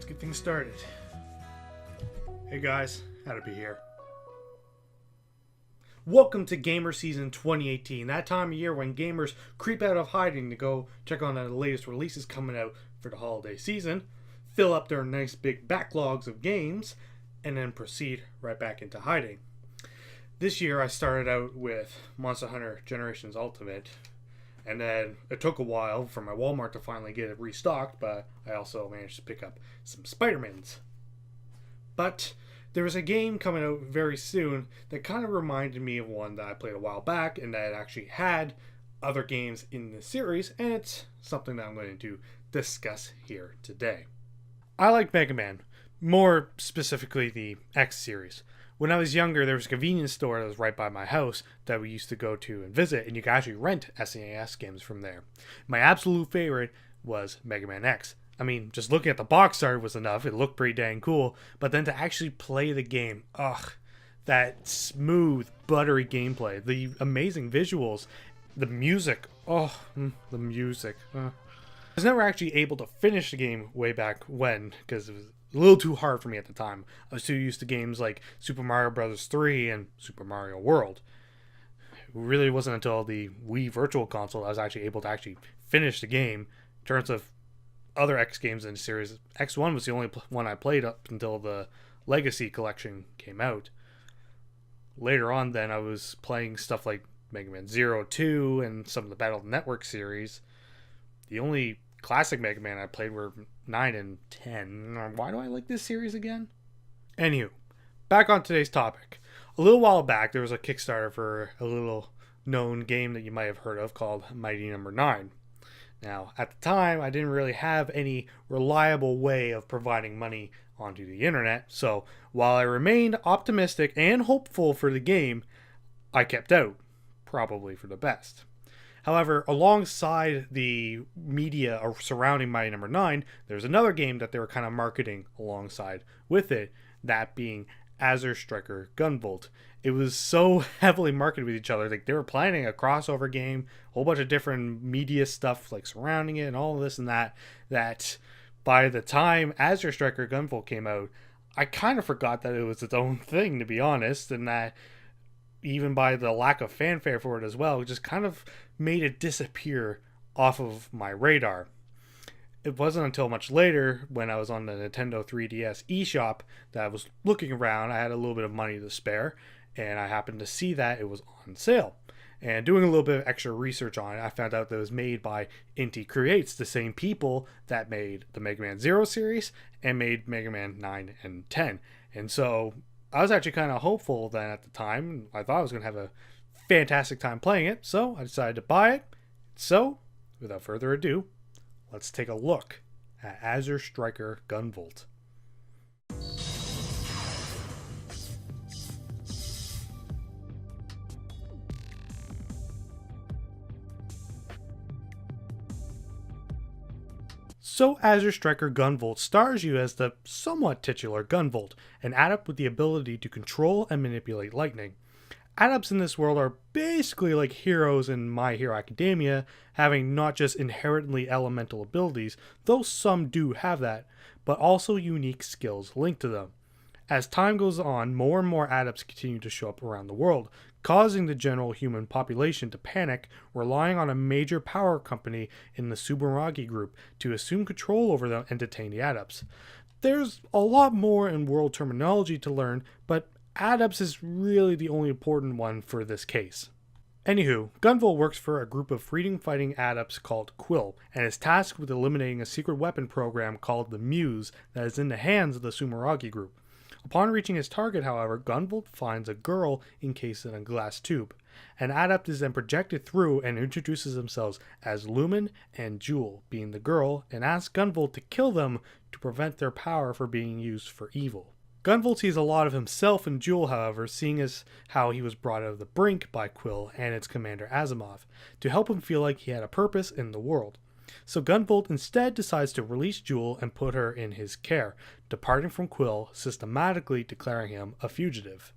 Let's get things started. Hey guys, Hattopy here. Welcome to Gamer Season 2018, that time of year when gamers creep out of hiding to go check on the latest releases coming out for the holiday season, fill up their nice big backlogs of games, and then proceed right back into hiding. This year I started out with Monster Hunter Generations Ultimate, and then it took a while for my Walmart to finally get it restocked, but I also managed to pick up some Spider-Mans. But there was a game coming out very soon that kind of reminded me of one that I played a while back and that actually had other games in the series, and it's something that I'm going to discuss here today. I like Mega Man, more specifically the X series. When I was younger, there was a convenience store that was right by my house that we used to go to and visit, and you could actually rent SNES games from there. My absolute favorite was Mega Man X. I mean, just looking at the box art was enough. It looked pretty dang cool. But then to actually play the game, that smooth, buttery gameplay, the amazing visuals, the music, the music. I was never actually able to finish the game way back when, because it was a little too hard for me at the time. I was too used to games like Super Mario Bros. 3 and Super Mario World. It really wasn't until the Wii Virtual Console I was actually able to actually finish the game. In terms of other X games in the series, X1 was the only one I played up until the Legacy Collection came out. Later on then, I was playing stuff like Mega Man 0, 2, and some of the Battle Network series. The only classic Mega Man I played were 9 and 10. Why do I like this series again? Anywho, back on today's topic. A little while back, there was a Kickstarter for a little known game that you might have heard of called Mighty Number 9. Now, at the time, I didn't really have any reliable way of providing money onto the internet, so while I remained optimistic and hopeful for the game, I kept out, probably for the best. However, alongside the media surrounding Mighty Number 9, there's another game that they were kind of marketing alongside with it, that being Azure Striker Gunvolt. It was so heavily marketed with each other. Like, they were planning a crossover game, a whole bunch of different media stuff like surrounding it and all of this and that by the time Azure Striker Gunvolt came out, I kind of forgot that it was its own thing, to be honest, and that even by the lack of fanfare for it as well, it just kind of made it disappear off of my radar. It wasn't until much later, when I was on the Nintendo 3DS eShop, that I was looking around. I had a little bit of money to spare, and I happened to see that it was on sale. And doing a little bit of extra research on it, I found out that it was made by Inti Creates, the same people that made the Mega Man 0 series and made Mega Man 9 and 10. And so I was actually kind of hopeful then at the time. I thought I was going to have a fantastic time playing it, so I decided to buy it. So, without further ado, let's take a look at Azure Striker Gunvolt. So Azure Striker Gunvolt stars you as the somewhat titular Gunvolt, an adept with the ability to control and manipulate lightning. Adepts in this world are basically like heroes in My Hero Academia, having not just inherently elemental abilities, though some do have that, but also unique skills linked to them. As time goes on, more and more adepts continue to show up around the world, causing the general human population to panic, relying on a major power company in the Subaragi group to assume control over them and detain the adepts. There's a lot more in world terminology to learn, but adepts is really the only important one for this case. Anywho, Gunvolt works for a group of freedom-fighting adepts called Quill, and is tasked with eliminating a secret weapon program called the Muse that is in the hands of the Sumeragi group. Upon reaching his target, however, Gunvolt finds a girl encased in a glass tube. An adept is then projected through and introduces themselves as Lumen and Jewel, being the girl, and asks Gunvolt to kill them to prevent their power from being used for evil. Gunvolt sees a lot of himself in Jewel, however, seeing as how he was brought out of the brink by Quill and its commander Asimov, to help him feel like he had a purpose in the world. So Gunvolt instead decides to release Jewel and put her in his care, departing from Quill, systematically declaring him a fugitive.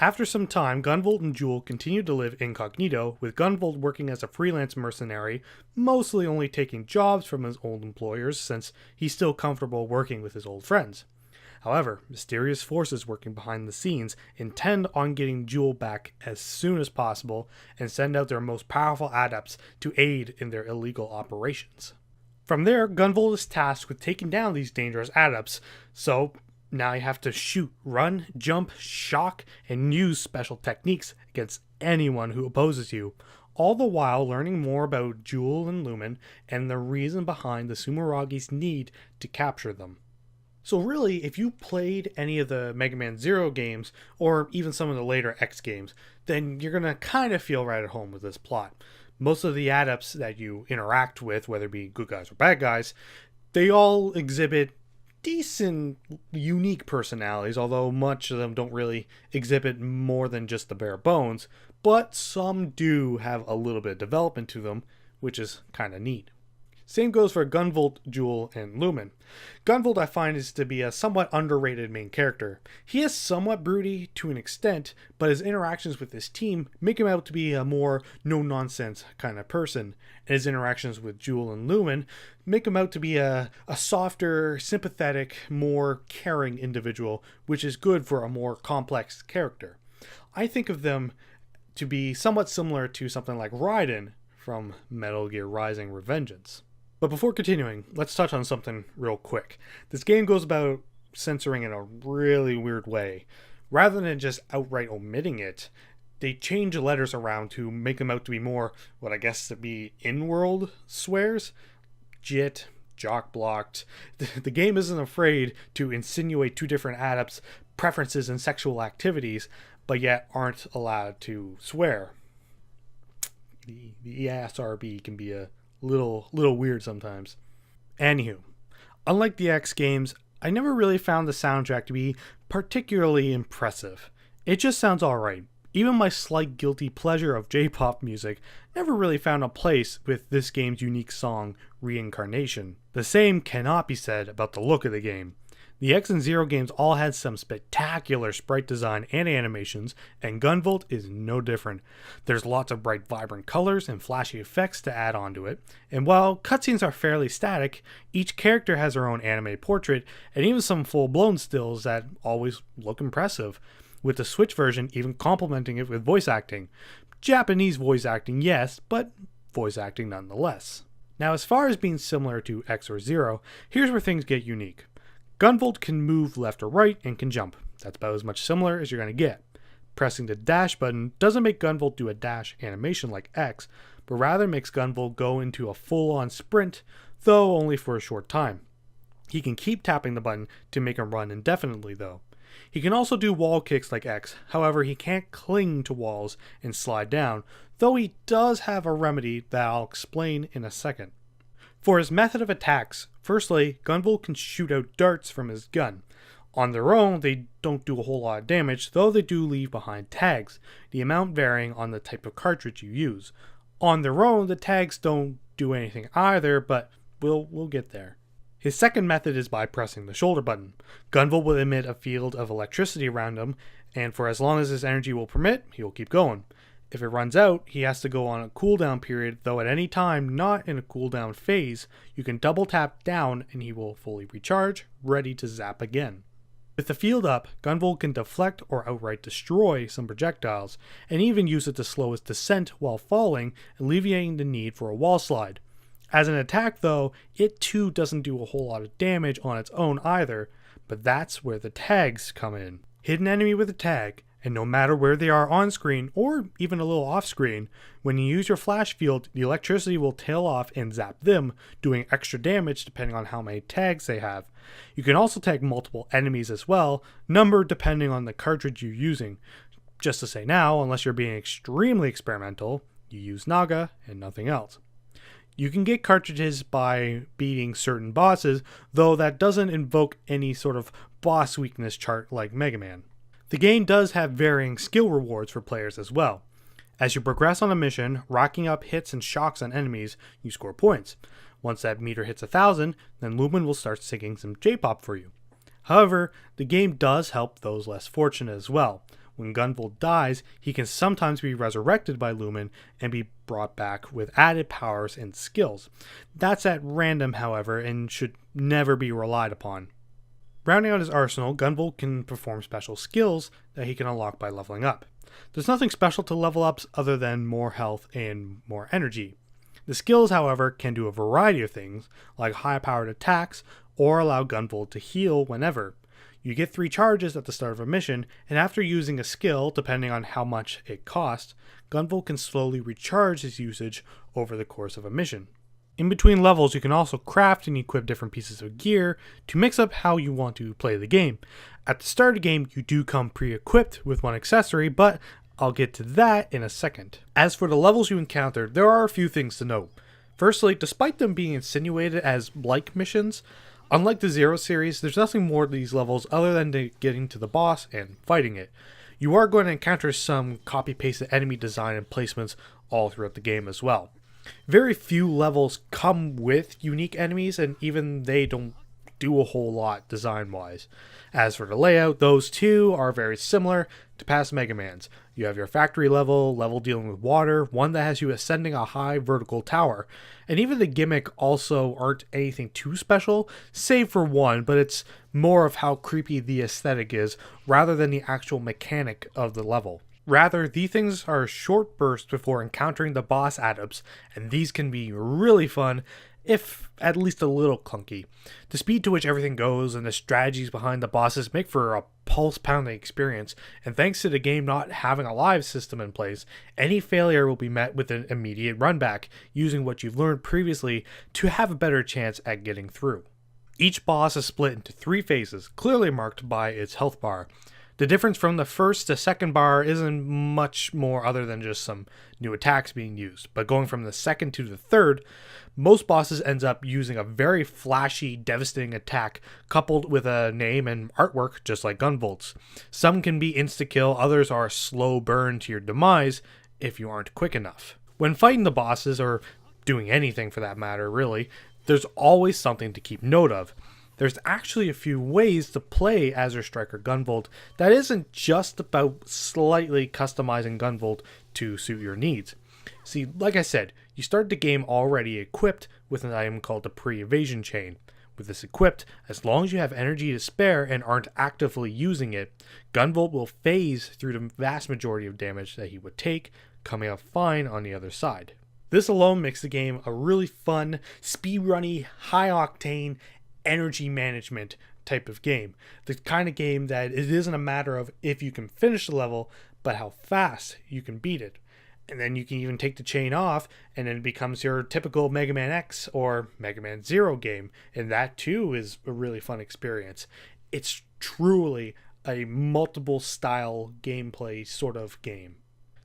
After some time, Gunvolt and Jewel continued to live incognito, with Gunvolt working as a freelance mercenary, mostly only taking jobs from his old employers since he's still comfortable working with his old friends. However, mysterious forces working behind the scenes intend on getting Jewel back as soon as possible and send out their most powerful adepts to aid in their illegal operations. From there, Gunvolt is tasked with taking down these dangerous adepts, so now you have to shoot, run, jump, shock, and use special techniques against anyone who opposes you, all the while learning more about Jewel and Lumen and the reason behind the Sumeragi's need to capture them. So really, if you played any of the Mega Man Zero games, or even some of the later X games, then you're going to kind of feel right at home with this plot. Most of the adepts that you interact with, whether it be good guys or bad guys, they all exhibit decent, unique personalities, although much of them don't really exhibit more than just the bare bones, but some do have a little bit of development to them, which is kind of neat. Same goes for Gunvolt, Jewel, and Lumen. Gunvolt I find is to be a somewhat underrated main character. He is somewhat broody to an extent, but his interactions with his team make him out to be a more no-nonsense kind of person. And his interactions with Jewel and Lumen make him out to be a softer, sympathetic, more caring individual, which is good for a more complex character. I think of them to be somewhat similar to something like Raiden from Metal Gear Rising: Revengeance. But before continuing, let's touch on something real quick. This game goes about censoring in a really weird way. Rather than just outright omitting it, they change the letters around to make them out to be more what I guess to be in-world swears. Jit, jock blocked. The game isn't afraid to insinuate two different adepts' preferences and sexual activities, but yet aren't allowed to swear. The ESRB can be a little weird sometimes. Anywho, unlike the X games, I never really found the soundtrack to be particularly impressive. It just sounds alright. Even my slight guilty pleasure of J-pop music never really found a place with this game's unique song, Reincarnation. The same cannot be said about the look of the game. The X and Zero games all had some spectacular sprite design and animations, and Gunvolt is no different. There's lots of bright, vibrant colors and flashy effects to add onto it, and while cutscenes are fairly static, each character has their own anime portrait, and even some full-blown stills that always look impressive, with the Switch version even complementing it with voice acting. Japanese voice acting, yes, but voice acting nonetheless. Now, as far as being similar to X or Zero, here's where things get unique. Gunvolt can move left or right and can jump. That's about as much similar as you're going to get. Pressing the dash button doesn't make Gunvolt do a dash animation like X, but rather makes Gunvolt go into a full-on sprint, though only for a short time. He can keep tapping the button to make him run indefinitely, though. He can also do wall kicks like X, however he can't cling to walls and slide down, though he does have a remedy that I'll explain in a second. For his method of attacks, firstly, Gunvolt can shoot out darts from his gun. On their own, they don't do a whole lot of damage, though they do leave behind tags, the amount varying on the type of cartridge you use. On their own, the tags don't do anything either, but we'll get there. His second method is by pressing the shoulder button. Gunvolt will emit a field of electricity around him, and for as long as his energy will permit, he will keep going. If it runs out, he has to go on a cooldown period, though at any time not in a cooldown phase, you can double tap down and he will fully recharge, ready to zap again. With the field up, Gunvolt can deflect or outright destroy some projectiles, and even use it to slow his descent while falling, alleviating the need for a wall slide. As an attack though, it too doesn't do a whole lot of damage on its own either, but that's where the tags come in. Hit an enemy with a tag, and no matter where they are on screen, or even a little off screen, when you use your flash field, the electricity will tail off and zap them, doing extra damage depending on how many tags they have. You can also tag multiple enemies as well, numbered depending on the cartridge you're using. Just to say now, unless you're being extremely experimental, you use Naga and nothing else. You can get cartridges by beating certain bosses, though that doesn't invoke any sort of boss weakness chart like Mega Man. The game does have varying skill rewards for players as well. As you progress on a mission, racking up hits and shocks on enemies, you score points. Once that meter hits 1,000, then Lumen will start singing some J-pop for you. However, the game does help those less fortunate as well. when Gunvolt dies, he can sometimes be resurrected by Lumen and be brought back with added powers and skills. That's at random, however, and should never be relied upon. Rounding out his arsenal, Gunvolt can perform special skills that he can unlock by leveling up. There's nothing special to level ups other than more health and more energy. The skills, however, can do a variety of things, like high-powered attacks, or allow Gunvolt to heal whenever. You get 3 charges at the start of a mission, and after using a skill, depending on how much it costs, Gunvolt can slowly recharge his usage over the course of a mission. In between levels, you can also craft and equip different pieces of gear to mix up how you want to play the game. At the start of the game, you do come pre-equipped with one accessory, but I'll get to that in a second. As for the levels you encounter, there are a few things to note. Firstly, despite them being insinuated as like missions, unlike the Zero series, there's nothing more to these levels other than getting to the boss and fighting it. You are going to encounter some copy-pasted enemy design and placements all throughout the game as well. Very few levels come with unique enemies, and even they don't do a whole lot design-wise. As for the layout, those two are very similar to past Mega Mans. You have your factory level dealing with water, one that has you ascending a high vertical tower. And even the gimmick also aren't anything too special, save for one, but it's more of how creepy the aesthetic is, rather than the actual mechanic of the level. Rather, these things are short bursts before encountering the boss Adepts, and these can be really fun, if at least a little clunky. The speed to which everything goes and the strategies behind the bosses make for a pulse-pounding experience, and thanks to the game not having a live system in place, any failure will be met with an immediate runback, using what you've learned previously to have a better chance at getting through. Each boss is split into 3 phases, clearly marked by its health bar. The difference from the first to second bar isn't much more other than just some new attacks being used, but going from the second to the third, most bosses ends up using a very flashy, devastating attack coupled with a name and artwork just like Gunvolt's. Some can be insta-kill, others are a slow burn to your demise if you aren't quick enough. When fighting the bosses, or doing anything for that matter really, there's always something to keep note of. There's actually a few ways to play Azure Striker Gunvolt that isn't just about slightly customizing Gunvolt to suit your needs. See, like I said, you start the game already equipped with an item called the pre-evasion chain. With this equipped, as long as you have energy to spare and aren't actively using it, Gunvolt will phase through the vast majority of damage that he would take, coming out fine on the other side. This alone makes the game a really fun, speedrunny, high-octane, energy management type of game. The kind of game that it isn't a matter of if you can finish the level, but how fast you can beat it. And then you can even take the chain off, and then it becomes your typical Mega Man X or Mega Man Zero game. And that too is a really fun experience. It's truly a multiple style gameplay sort of game.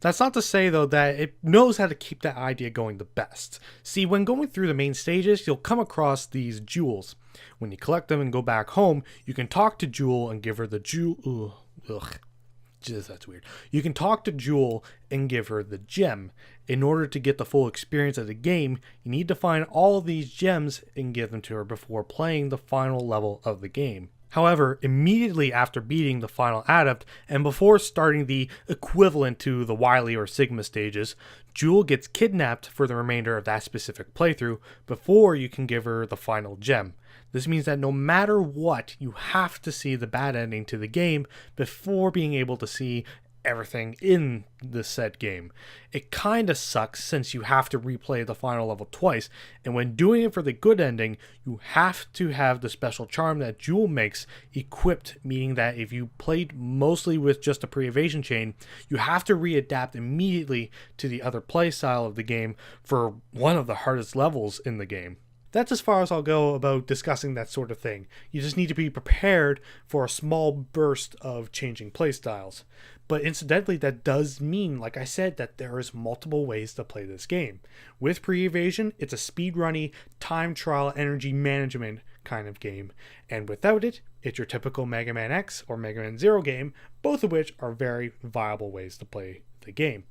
That's not to say, though, that it knows how to keep that idea going the best. See, when going through the main stages, you'll come across these jewels. When you collect them and go back home, you can talk to Jewel and give her the jewel. That's weird. You can talk to Jewel and give her the gem. In order to get the full experience of the game, you need to find all of these gems and give them to her before playing the final level of the game. However, immediately after beating the final adept, and before starting the equivalent to the Wily or Sigma stages, Jewel gets kidnapped for the remainder of that specific playthrough before you can give her the final gem. This means that no matter what, you have to see the bad ending to the game before being able to see everything in the said game. It kinda sucks since you have to replay the final level twice, and when doing it for the good ending, you have to have the special charm that Jewel makes equipped, meaning that if you played mostly with just a pre-evasion chain, you have to readapt immediately to the other play style of the game for one of the hardest levels in the game. That's as far as I'll go about discussing that sort of thing. You just need to be prepared for a small burst of changing playstyles. But incidentally, that does mean, like I said, that there is multiple ways to play this game. With pre-evasion, it's a speedrunny, time trial, energy management kind of game. And without it, it's your typical Mega Man X or Mega Man Zero game, both of which are very viable ways to play the game.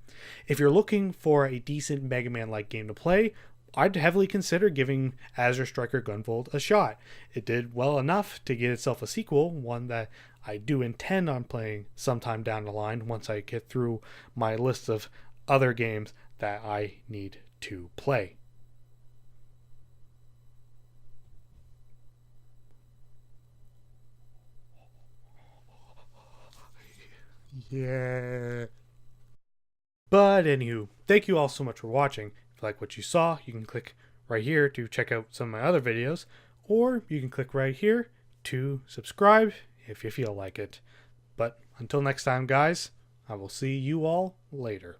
If you're looking for a decent Mega Man-like game to play, I'd heavily consider giving Azure Striker Gunvolt a shot. It did well enough to get itself a sequel, one that I do intend on playing sometime down the line once I get through my list of other games that I need to play. Yeah. But anywho, thank you all so much for watching. If you like what you saw, you can click right here to check out some of my other videos, or you can click right here to subscribe if you feel like it. But until next time, guys, I will see you all later.